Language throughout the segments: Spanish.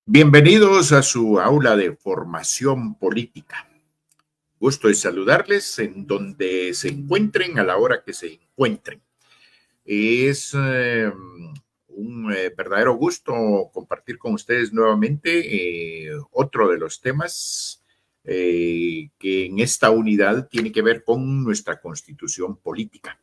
Bienvenidos a su aula de formación política. Gusto de saludarles en donde se encuentren a la hora que se encuentren. Es un verdadero gusto compartir con ustedes nuevamente otro de los temas que en esta unidad tiene que ver con nuestra constitución política.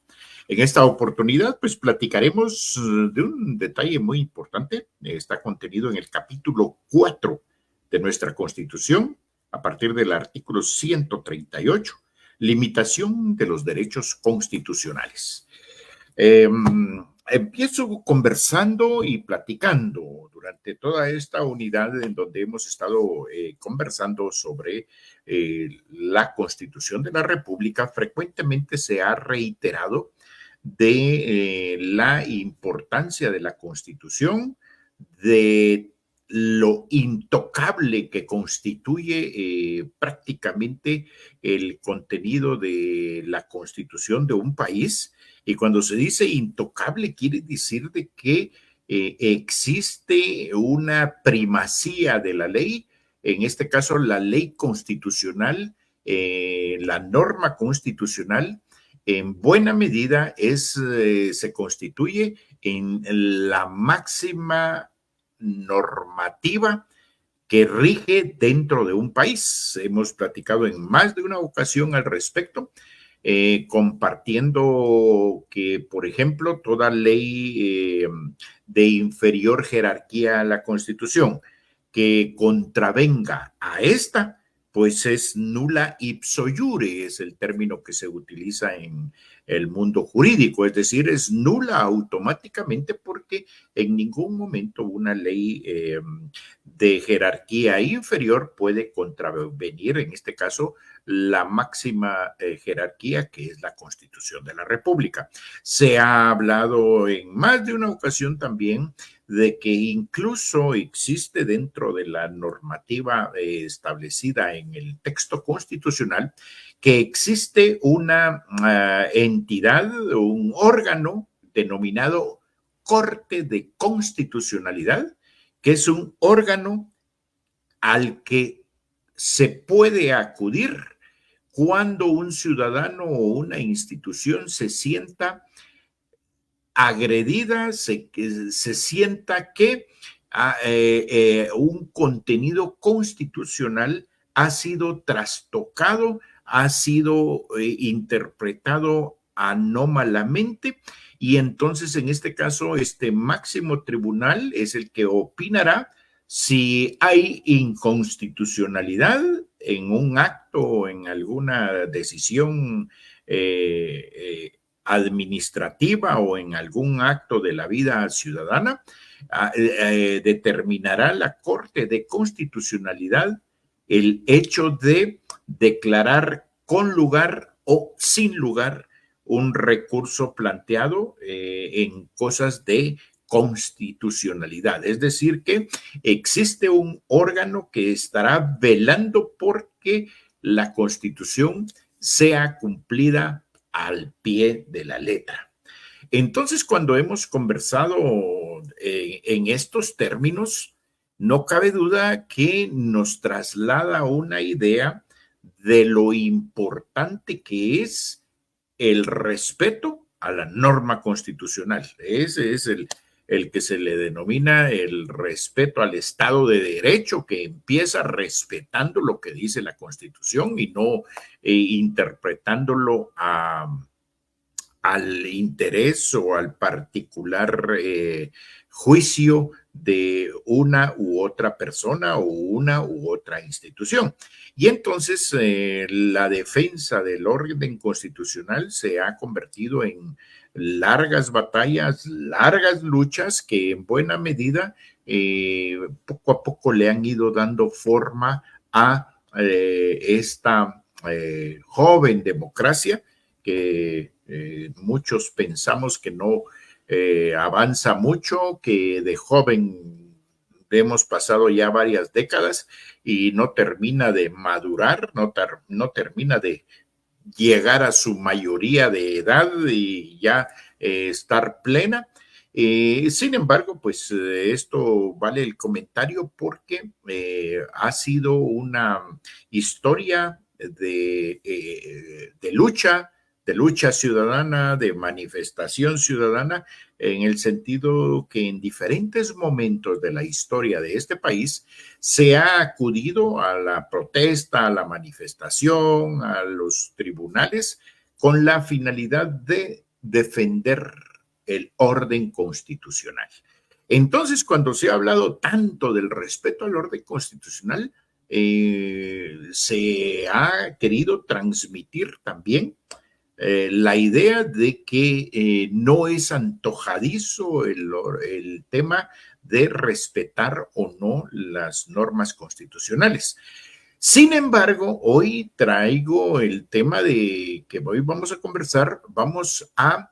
En esta oportunidad, pues platicaremos de un detalle muy importante. Está contenido en el capítulo 4 de nuestra Constitución, a partir del artículo 138, limitación de los derechos constitucionales. Empiezo conversando y platicando durante toda esta unidad en donde hemos estado conversando sobre la Constitución de la República. Frecuentemente se ha reiterado de la importancia de la Constitución, de lo intocable que constituye prácticamente el contenido de la Constitución de un país. Y cuando se dice intocable, quiere decir de que existe una primacía de la ley, en este caso la ley constitucional, la norma constitucional, en buena medida se constituye en la máxima normativa que rige dentro de un país. Hemos platicado en más de una ocasión al respecto, compartiendo que, por ejemplo, toda ley de inferior jerarquía a la Constitución que contravenga a esta, pues es nula ipso iure, es el término que se utiliza en el mundo jurídico, es decir, es nula automáticamente porque en ningún momento una ley de jerarquía inferior puede contravenir, en este caso, la máxima jerarquía que es la Constitución de la República. Se ha hablado en más de una ocasión también de que incluso existe dentro de la normativa establecida en el texto constitucional que existe una entidad, un órgano denominado Corte de Constitucionalidad, que es un órgano al que se puede acudir cuando un ciudadano o una institución se sienta agredida, se sienta que un contenido constitucional ha sido trastocado, ha sido interpretado anómalamente, y entonces en este caso este máximo tribunal es el que opinará si hay inconstitucionalidad en un acto o en alguna decisión administrativa o en algún acto de la vida ciudadana. Determinará la Corte de Constitucionalidad el hecho de declarar con lugar o sin lugar un recurso planteado en cosas de constitucionalidad. Es decir, que existe un órgano que estará velando porque la Constitución sea cumplida al pie de la letra. Entonces, cuando hemos conversado en estos términos, no cabe duda que nos traslada una idea de lo importante que es el respeto a la norma constitucional. Ese es el que se le denomina el respeto al Estado de Derecho, que empieza respetando lo que dice la Constitución y no interpretándolo al interés o al particular juicio de una u otra persona o una u otra institución. Y entonces la defensa del orden constitucional se ha convertido en largas batallas, largas luchas que en buena medida poco a poco le han ido dando forma a esta joven democracia que muchos pensamos que no avanza mucho, que de joven hemos pasado ya varias décadas y no termina de madurar, no termina de llegar a su mayoría de edad y ya estar plena. Sin embargo, pues esto vale el comentario porque ha sido una historia de lucha ciudadana, de manifestación ciudadana, en el sentido que en diferentes momentos de la historia de este país se ha acudido a la protesta, a la manifestación, a los tribunales, con la finalidad de defender el orden constitucional. Entonces, cuando se ha hablado tanto del respeto al orden constitucional, se ha querido transmitir también la idea de que no es antojadizo el tema de respetar o no las normas constitucionales. Sin embargo, hoy traigo el tema de que hoy vamos a conversar, vamos a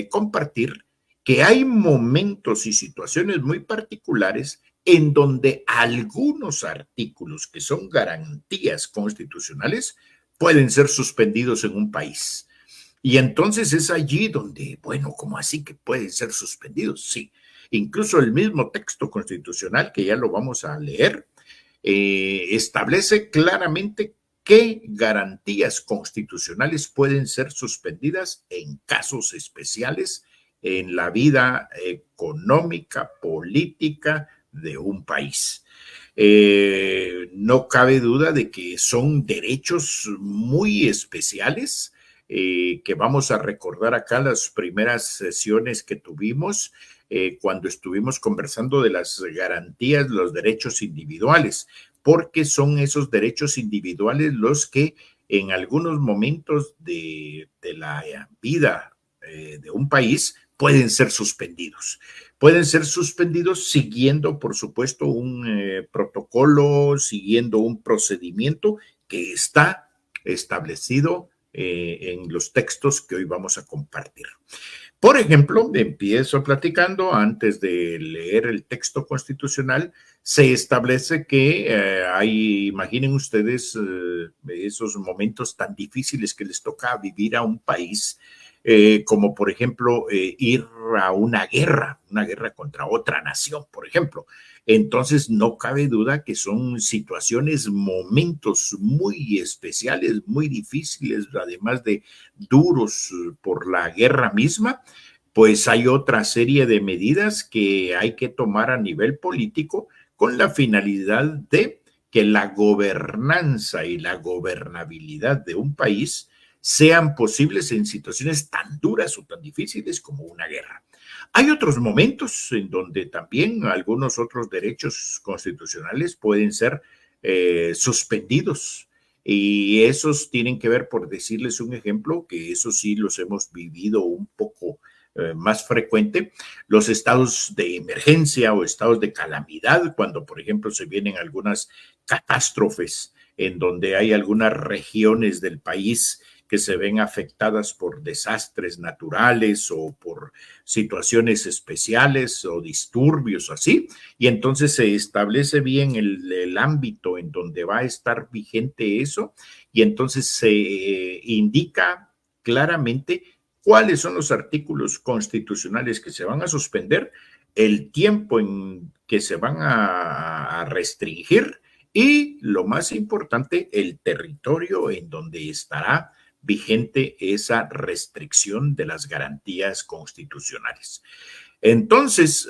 compartir que hay momentos y situaciones muy particulares en donde algunos artículos que son garantías constitucionales pueden ser suspendidos en un país. Y entonces es allí donde, bueno, ¿cómo así que pueden ser suspendidos? Sí, incluso el mismo texto constitucional, que ya lo vamos a leer, establece claramente qué garantías constitucionales pueden ser suspendidas en casos especiales en la vida económica, política de un país. No cabe duda de que son derechos muy especiales que vamos a recordar acá las primeras sesiones que tuvimos cuando estuvimos conversando de las garantías, los derechos individuales, porque son esos derechos individuales los que en algunos momentos de la vida de un país pueden ser suspendidos. Pueden ser suspendidos siguiendo, por supuesto, un protocolo, siguiendo un procedimiento que está establecido en los textos que hoy vamos a compartir. Por ejemplo, empiezo platicando, antes de leer el texto constitucional, se establece que imaginen ustedes esos momentos tan difíciles que les toca vivir a un país, como por ejemplo ir a una guerra contra otra nación, por ejemplo. Entonces, no cabe duda que son situaciones, momentos muy especiales, muy difíciles, además de duros por la guerra misma. Pues hay otra serie de medidas que hay que tomar a nivel político con la finalidad de que la gobernanza y la gobernabilidad de un país sean posibles en situaciones tan duras o tan difíciles como una guerra. Hay otros momentos en donde también algunos otros derechos constitucionales pueden ser suspendidos, y esos tienen que ver, por decirles un ejemplo, que eso sí los hemos vivido un poco más frecuente, los estados de emergencia o estados de calamidad, cuando por ejemplo se vienen algunas catástrofes en donde hay algunas regiones del país que se ven afectadas por desastres naturales o por situaciones especiales o disturbios así, y entonces se establece bien el ámbito en donde va a estar vigente eso, y entonces se indica claramente cuáles son los artículos constitucionales que se van a suspender, el tiempo en que se van a restringir y, lo más importante, el territorio en donde estará vigente esa restricción de las garantías constitucionales. Entonces,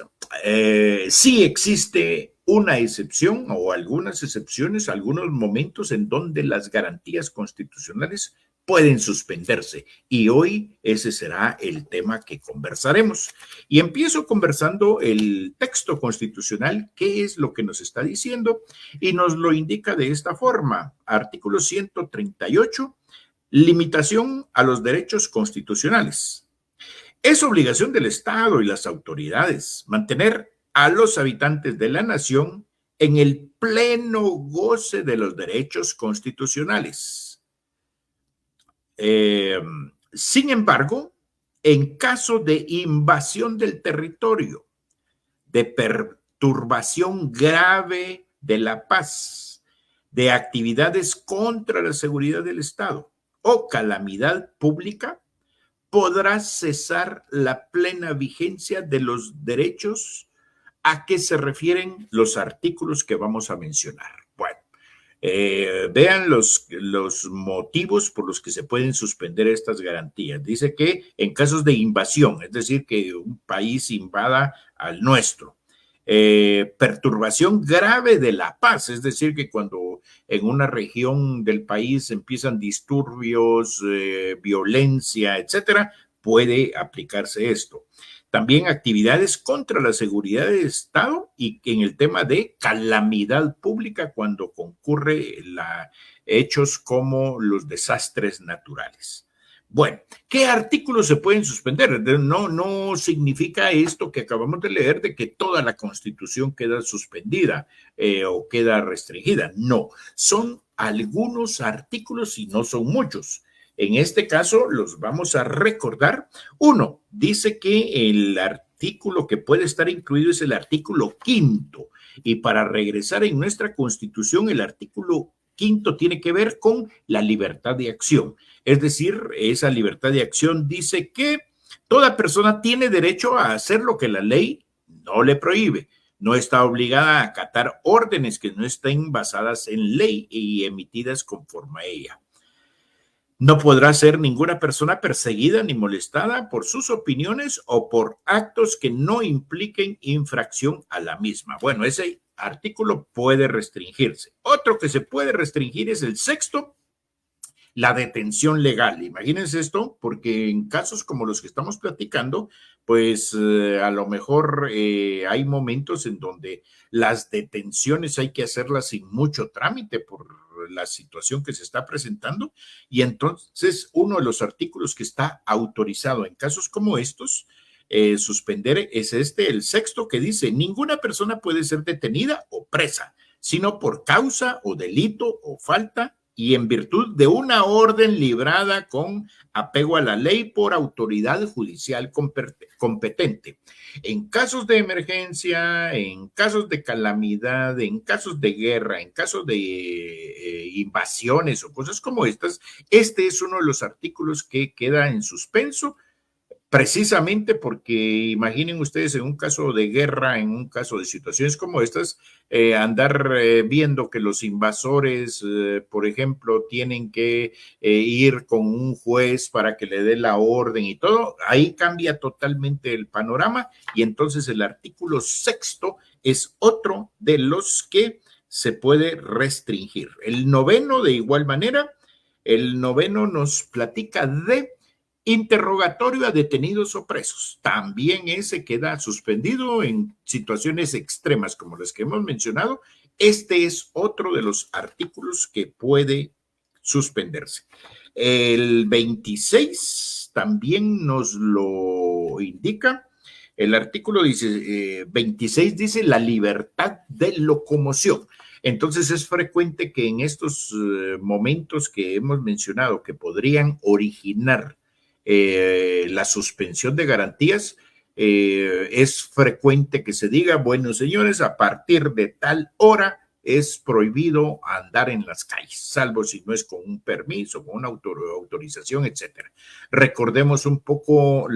sí existe una excepción o algunas excepciones, algunos momentos en donde las garantías constitucionales pueden suspenderse, y hoy ese será el tema que conversaremos. Y empiezo conversando el texto constitucional, qué es lo que nos está diciendo, y nos lo indica de esta forma. Artículo 138, limitación a los derechos constitucionales. Es obligación del Estado y las autoridades mantener a los habitantes de la nación en el pleno goce de los derechos constitucionales. Sin embargo, en caso de invasión del territorio, de perturbación grave de la paz, de actividades contra la seguridad del Estado o calamidad pública, podrá cesar la plena vigencia de los derechos a que se refieren los artículos que vamos a mencionar. Bueno, vean los motivos por los que se pueden suspender estas garantías. Dice que en casos de invasión, es decir, que un país invada al nuestro. Perturbación grave de la paz, es decir, que cuando en una región del país empiezan disturbios, violencia, etcétera, puede aplicarse esto. También actividades contra la seguridad del Estado y en el tema de calamidad pública cuando concurre hechos como los desastres naturales. Bueno, ¿qué artículos se pueden suspender? No significa esto que acabamos de leer de que toda la Constitución queda suspendida o queda restringida. No, son algunos artículos y no son muchos. En este caso los vamos a recordar. Uno, dice que el artículo que puede estar incluido es el artículo 5º. Y para regresar en nuestra Constitución, el artículo 5º tiene que ver con la libertad de acción. Es decir, esa libertad de acción dice que toda persona tiene derecho a hacer lo que la ley no le prohíbe. No está obligada a acatar órdenes que no estén basadas en ley y emitidas conforme a ella. No podrá ser ninguna persona perseguida ni molestada por sus opiniones o por actos que no impliquen infracción a la misma. Bueno, ese artículo puede restringirse. Otro que se puede restringir es el 6º, la detención legal. Imagínense esto, porque en casos como los que estamos platicando, pues a lo mejor hay momentos en donde las detenciones hay que hacerlas sin mucho trámite por la situación que se está presentando, y entonces uno de los artículos que está autorizado en casos como estos, suspender es el 6º, que dice: ninguna persona puede ser detenida o presa, sino por causa o delito o falta y en virtud de una orden librada con apego a la ley por autoridad judicial competente. En casos de emergencia, en casos de calamidad, en casos de guerra, en casos de invasiones o cosas como estas, este es uno de los artículos que queda en suspenso, precisamente porque imaginen ustedes en un caso de guerra, en un caso de situaciones como estas, andar viendo que los invasores, por ejemplo, tienen que ir con un juez para que le dé la orden y todo, ahí cambia totalmente el panorama, y entonces el artículo 6º es otro de los que se puede restringir. El 9º, de igual manera, el 9º nos platica de interrogatorio a detenidos o presos. También ese queda suspendido en situaciones extremas como las que hemos mencionado. Este es otro de los artículos que puede suspenderse. El 26 también nos lo indica. El artículo 26 dice la libertad de locomoción. Entonces es frecuente que en estos momentos que hemos mencionado que podrían originar la suspensión de garantías, es frecuente que se diga: bueno, señores, a partir de tal hora es prohibido andar en las calles, salvo si no es con un permiso, con una autorización, etcétera. Recordemos un poco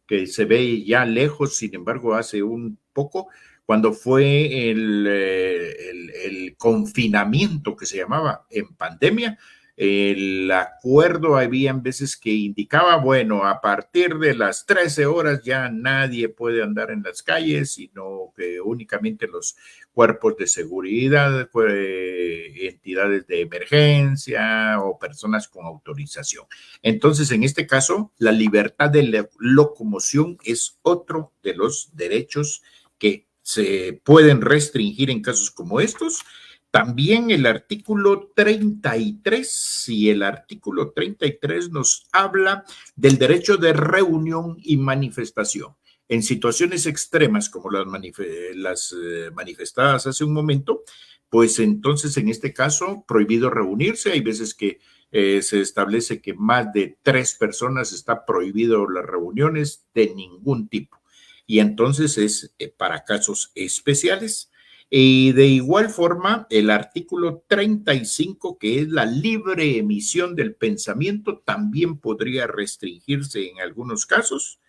que se ve ya lejos, sin embargo, hace un poco, cuando fue el confinamiento que se llamaba en pandemia. El acuerdo había veces que indicaba, bueno, a partir de las 13 horas ya nadie puede andar en las calles, sino que únicamente los cuerpos de seguridad, entidades de emergencia o personas con autorización. Entonces, en este caso, la libertad de locomoción es otro de los derechos que se pueden restringir en casos como estos. También el artículo 33, y el artículo 33 nos habla del derecho de reunión y manifestación. En situaciones extremas como las manifestadas hace un momento, pues entonces en este caso prohibido reunirse. Hay veces que se establece que más de 3 personas está prohibido las reuniones de ningún tipo. Y entonces es para casos especiales. Y de igual forma, el artículo 35, que es la libre emisión del pensamiento, también podría restringirse en algunos casos.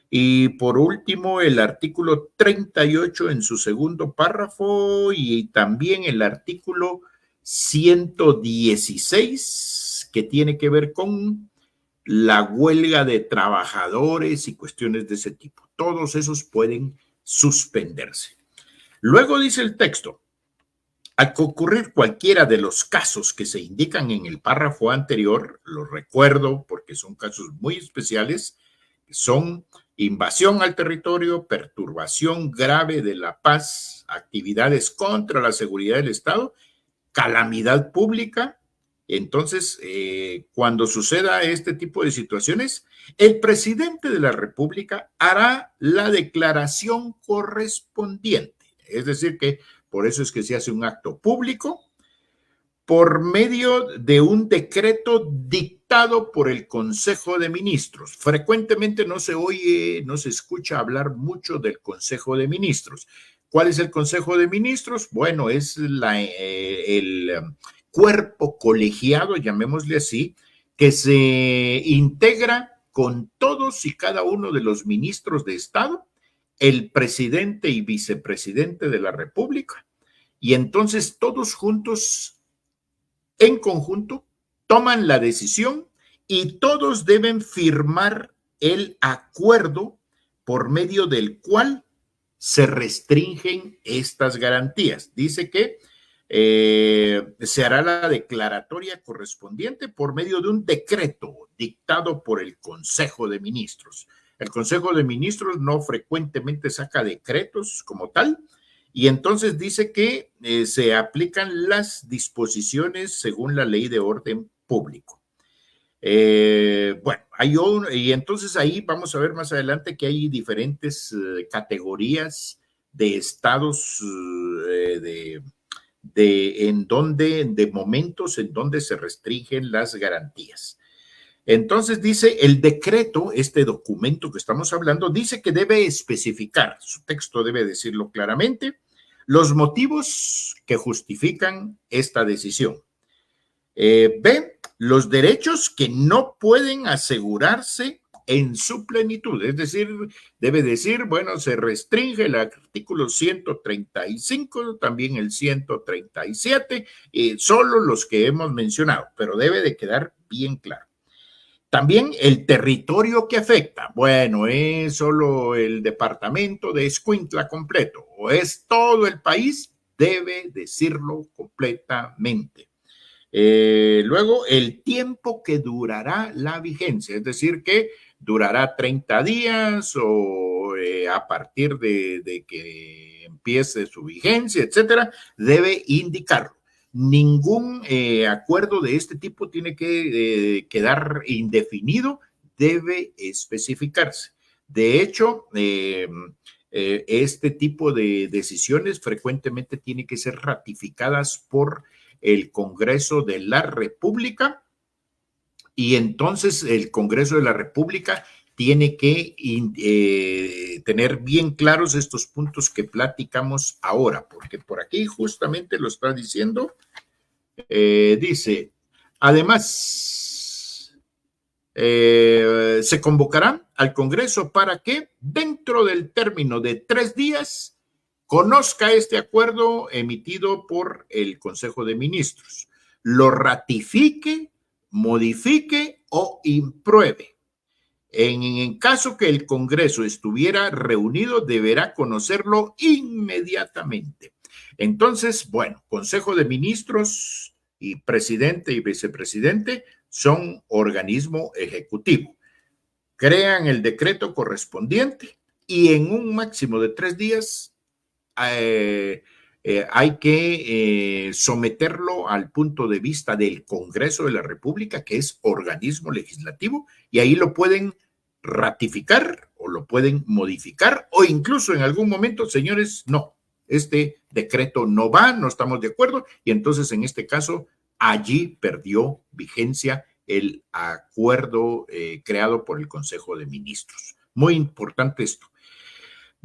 Y por último, el artículo 38 en su segundo párrafo y también el artículo 116, que tiene que ver con la huelga de trabajadores y cuestiones de ese tipo. Todos esos pueden suspenderse. Luego dice el texto, al concurrir cualquiera de los casos que se indican en el párrafo anterior, los recuerdo porque son casos muy especiales, son invasión al territorio, perturbación grave de la paz, actividades contra la seguridad del Estado, calamidad pública. Entonces, cuando suceda este tipo de situaciones, el presidente de la República hará la declaración correspondiente. Es decir, que por eso es que se hace un acto público por medio de un decreto dictado por el Consejo de Ministros. Frecuentemente no se oye, no se escucha hablar mucho del Consejo de Ministros. ¿Cuál es el Consejo de Ministros? Bueno, es el cuerpo colegiado, llamémosle así, que se integra con todos y cada uno de los ministros de Estado, el presidente y vicepresidente de la República, y entonces todos juntos en conjunto toman la decisión y todos deben firmar el acuerdo por medio del cual se restringen estas garantías. Dice que se hará la declaratoria correspondiente por medio de un decreto dictado por el Consejo de Ministros. El Consejo de Ministros no frecuentemente saca decretos como tal, y entonces dice que se aplican las disposiciones según la ley de orden público. Bueno, y entonces ahí vamos a ver más adelante que hay diferentes categorías de estados de momentos en donde se restringen las garantías. Entonces dice el decreto, este documento que estamos hablando, dice que debe especificar, su texto debe decirlo claramente, los motivos que justifican esta decisión. B, los derechos que no pueden asegurarse en su plenitud, es decir, debe decir, bueno, se restringe el artículo 135, también el 137, solo los que hemos mencionado, pero debe de quedar bien claro. También el territorio que afecta, bueno, ¿es solo el departamento de Escuintla completo o es todo el país? Debe decirlo completamente. Luego, el tiempo que durará la vigencia, es decir, que durará 30 días o a partir de que empiece su vigencia, etcétera, debe indicarlo. Ningún acuerdo de este tipo tiene que quedar indefinido, debe especificarse. De hecho, este tipo de decisiones frecuentemente tienen que ser ratificadas por el Congreso de la República, y entonces el Congreso de la República tiene que tener bien claros estos puntos que platicamos ahora, porque por aquí justamente lo está diciendo. Dice, además, se convocará al Congreso para que dentro del término de 3 días conozca este acuerdo emitido por el Consejo de Ministros, lo ratifique, modifique o impruebe. En caso que el Congreso estuviera reunido, deberá conocerlo inmediatamente. Entonces, bueno, Consejo de Ministros y presidente y vicepresidente son organismo ejecutivo. Crean el decreto correspondiente y en un máximo de 3 días hay que someterlo al punto de vista del Congreso de la República, que es organismo legislativo, y ahí lo pueden ratificar o lo pueden modificar o incluso en algún momento, señores, no, este decreto no va, no estamos de acuerdo, y entonces en este caso allí perdió vigencia el acuerdo creado por el Consejo de Ministros. Muy importante esto.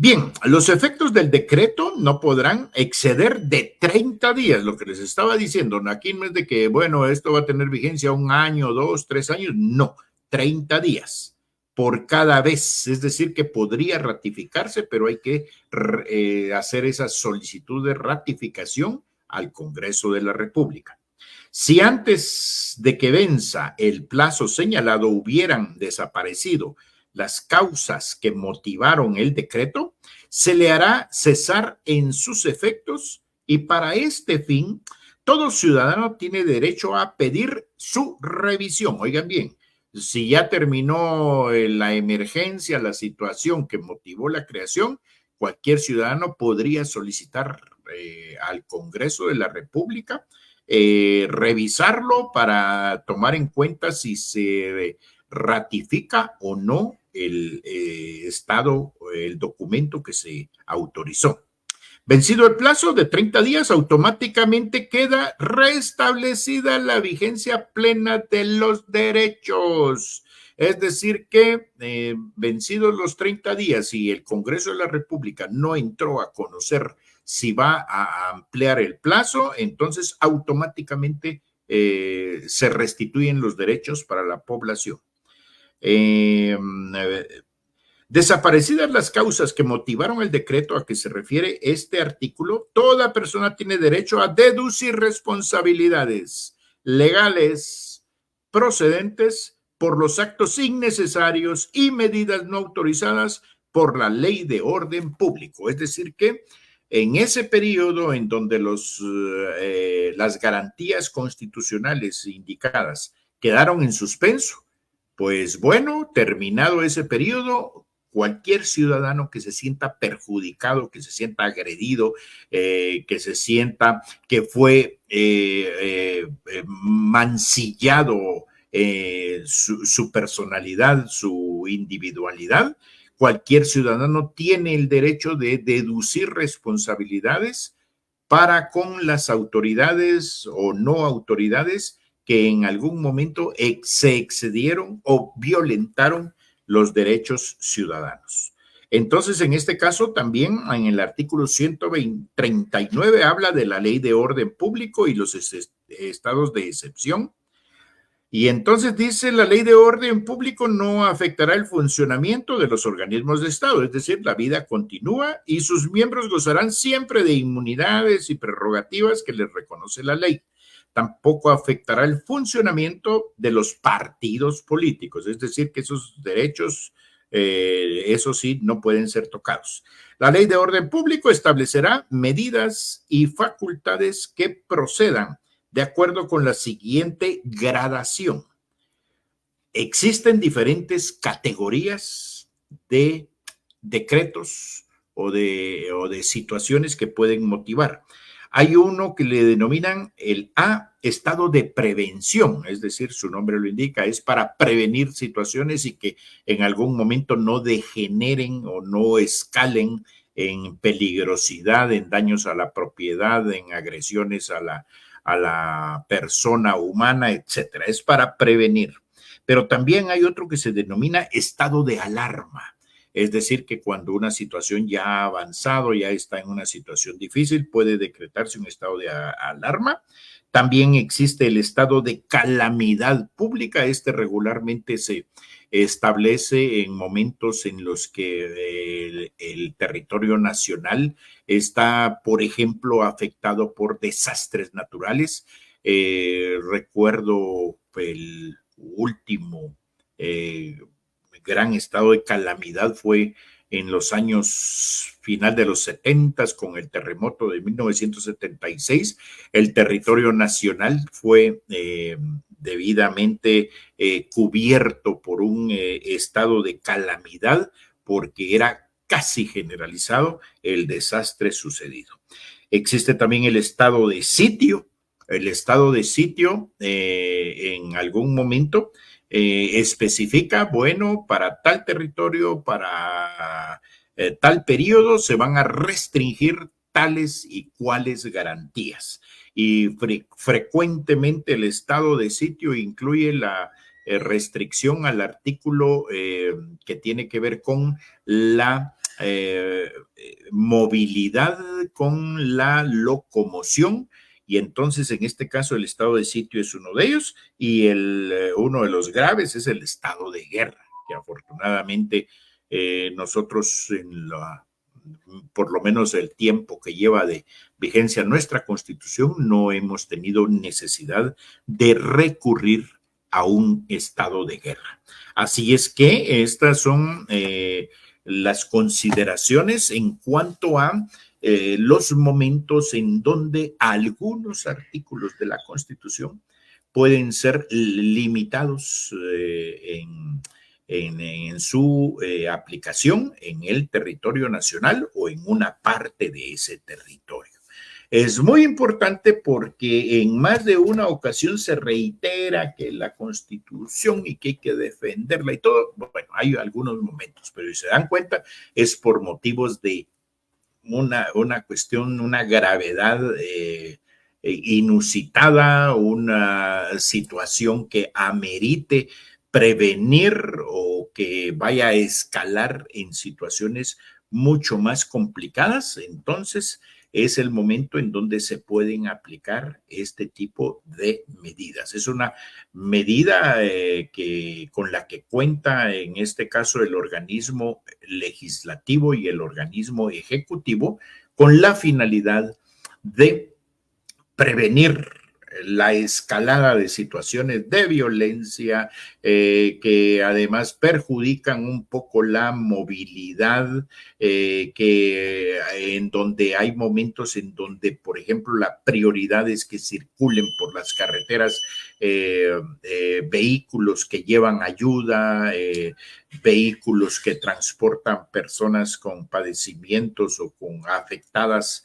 Bien, los efectos del decreto no podrán exceder de 30 días, lo que les estaba diciendo. Aquí no es de que, bueno, esto va a tener vigencia 1 año, 2, 3 años. No, 30 días por cada vez. Es decir, que podría ratificarse, pero hay que hacer esa solicitud de ratificación al Congreso de la República. Si antes de que venza el plazo señalado hubieran desaparecido las causas que motivaron el decreto, se le hará cesar en sus efectos y para este fin, todo ciudadano tiene derecho a pedir su revisión. Oigan bien, si ya terminó la emergencia, la situación que motivó la creación, cualquier ciudadano podría solicitar al Congreso de la República revisarlo para tomar en cuenta si se ratifica o no el estado, el documento que se autorizó. Vencido el plazo de 30 días, automáticamente queda restablecida la vigencia plena de los derechos. Es decir que vencidos los 30 días y el Congreso de la República no entró a conocer si va a ampliar el plazo, entonces automáticamente se restituyen los derechos para la población. Desaparecidas las causas que motivaron el decreto a que se refiere este artículo, toda persona tiene derecho a deducir responsabilidades legales procedentes por los actos innecesarios y medidas no autorizadas por la ley de orden público. Es decir que en ese periodo en donde las garantías constitucionales indicadas quedaron en suspenso, pues bueno, terminado ese periodo, cualquier ciudadano que se sienta perjudicado, que se sienta agredido, que se sienta que fue mancillado su personalidad, su individualidad, cualquier ciudadano tiene el derecho de deducir responsabilidades para con las autoridades o no autoridades que en algún momento se excedieron o violentaron los derechos ciudadanos. Entonces, en este caso, también en el artículo 139 habla de la ley de orden público y los estados de excepción. Y entonces dice, la ley de orden público no afectará el funcionamiento de los organismos de Estado, es decir, la vida continúa y sus miembros gozarán siempre de inmunidades y prerrogativas que les reconoce la ley. Tampoco afectará el funcionamiento de los partidos políticos, es decir, que esos derechos, eso sí, no pueden ser tocados. La ley de orden público establecerá medidas y facultades que procedan de acuerdo con la siguiente gradación. Existen diferentes categorías de decretos o de situaciones que pueden motivar. Hay uno que le denominan el A, estado de prevención, es decir, su nombre lo indica, es para prevenir situaciones y que en algún momento no degeneren o no escalen en peligrosidad, en daños a la propiedad, en agresiones a la persona humana, etcétera. Es para prevenir. Pero también hay otro que se denomina estado de alarma. Es decir, que cuando una situación ya ha avanzado, ya está en una situación difícil, puede decretarse un estado de alarma. También existe el estado de calamidad pública. Este regularmente se establece en momentos en los que el territorio nacional está, por ejemplo, afectado por desastres naturales. Recuerdo el último gran estado de calamidad fue en los años final de los 70 con el terremoto de 1976. El territorio nacional fue debidamente cubierto por un estado de calamidad porque era casi generalizado el desastre sucedido. Existe también el estado de sitio. El estado de sitio en algún momento especifica, bueno, para tal territorio, para tal periodo, se van a restringir tales y cuales garantías. Y frecuentemente el estado de sitio incluye la restricción al artículo que tiene que ver con la movilidad con la locomoción, y entonces en este caso el estado de sitio es uno de ellos, y uno de los graves es el estado de guerra, que afortunadamente nosotros por lo menos el tiempo que lleva de vigencia nuestra Constitución, no hemos tenido necesidad de recurrir a un estado de guerra. Así es que estas son las consideraciones en cuanto a los momentos en donde algunos artículos de la Constitución pueden ser limitados en su aplicación en el territorio nacional o en una parte de ese territorio. Es muy importante porque en más de una ocasión se reitera que la Constitución y que hay que defenderla y todo. Bueno, hay algunos momentos, pero si se dan cuenta es por motivos de una cuestión, una gravedad inusitada, una situación que amerite prevenir o que vaya a escalar en situaciones mucho más complicadas. Entonces es el momento en donde se pueden aplicar este tipo de medidas. Es una medida con la que cuenta en este caso el organismo legislativo y el organismo ejecutivo con la finalidad de prevenir la escalada de situaciones de violencia que además perjudican un poco la movilidad, que en donde hay momentos en donde, por ejemplo, la prioridad es que circulen por las carreteras vehículos que llevan ayuda, vehículos que transportan personas con padecimientos o con afectadas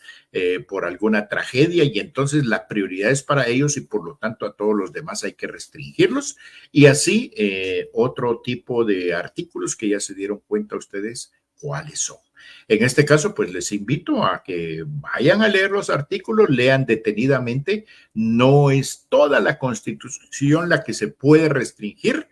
por alguna tragedia, y entonces la prioridad es para ellos y por lo tanto a todos los demás hay que restringirlos, y así otro tipo de artículos que ya se dieron cuenta ustedes cuáles son. En este caso, pues les invito a que vayan a leer los artículos, lean detenidamente. No es toda la Constitución la que se puede restringir,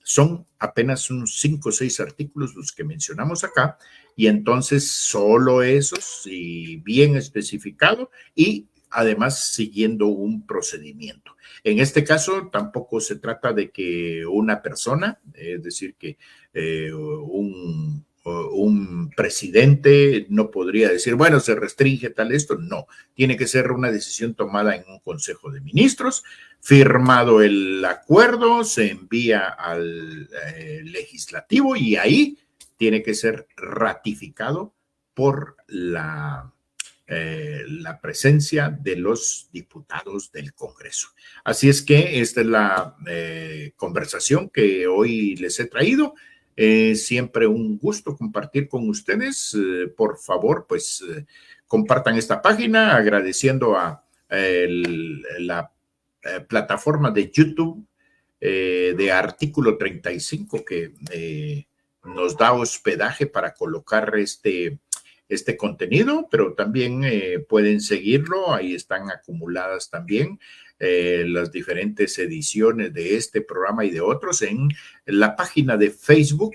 son apenas unos 5 o 6 artículos los que mencionamos acá, y entonces solo esos y bien especificado y además siguiendo un procedimiento. En este caso tampoco se trata de que una persona, es decir, que un presidente no podría decir, bueno, se restringe tal esto. No, tiene que ser una decisión tomada en un Consejo de Ministros, firmado el acuerdo, se envía al legislativo y ahí tiene que ser ratificado por la presencia de los diputados del Congreso. Así es que esta es la conversación que hoy les he traído. Siempre un gusto compartir con ustedes. Por favor, pues compartan esta página, agradeciendo a la plataforma de YouTube de Artículo 35 que nos da hospedaje para colocar este contenido, pero también pueden seguirlo, ahí están acumuladas también las diferentes ediciones de este programa y de otros en la página de Facebook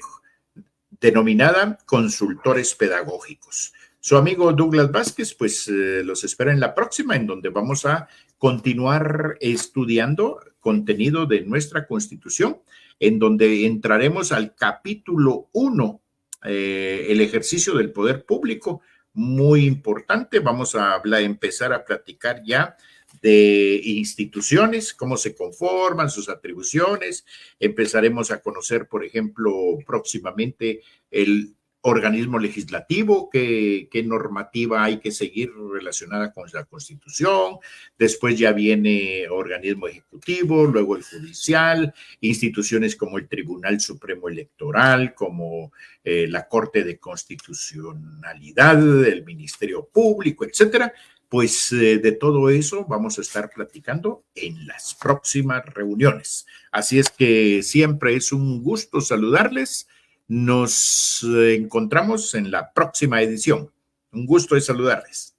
denominada Consultores Pedagógicos. Su amigo Douglas Vázquez, pues los espera en la próxima, en donde vamos a continuar estudiando contenido de nuestra Constitución, en donde entraremos al capítulo 1, el ejercicio del poder público, muy importante. Vamos a empezar a platicar ya de instituciones, cómo se conforman, sus atribuciones. Empezaremos a conocer, por ejemplo, próximamente el organismo legislativo, qué normativa hay que seguir relacionada con la Constitución. Después ya viene organismo ejecutivo, luego el judicial, instituciones como el Tribunal Supremo Electoral, como la Corte de Constitucionalidad, el Ministerio Público, etcétera. Pues de todo eso vamos a estar platicando en las próximas reuniones. Así es que siempre es un gusto saludarles. Nos encontramos en la próxima edición. Un gusto de saludarles.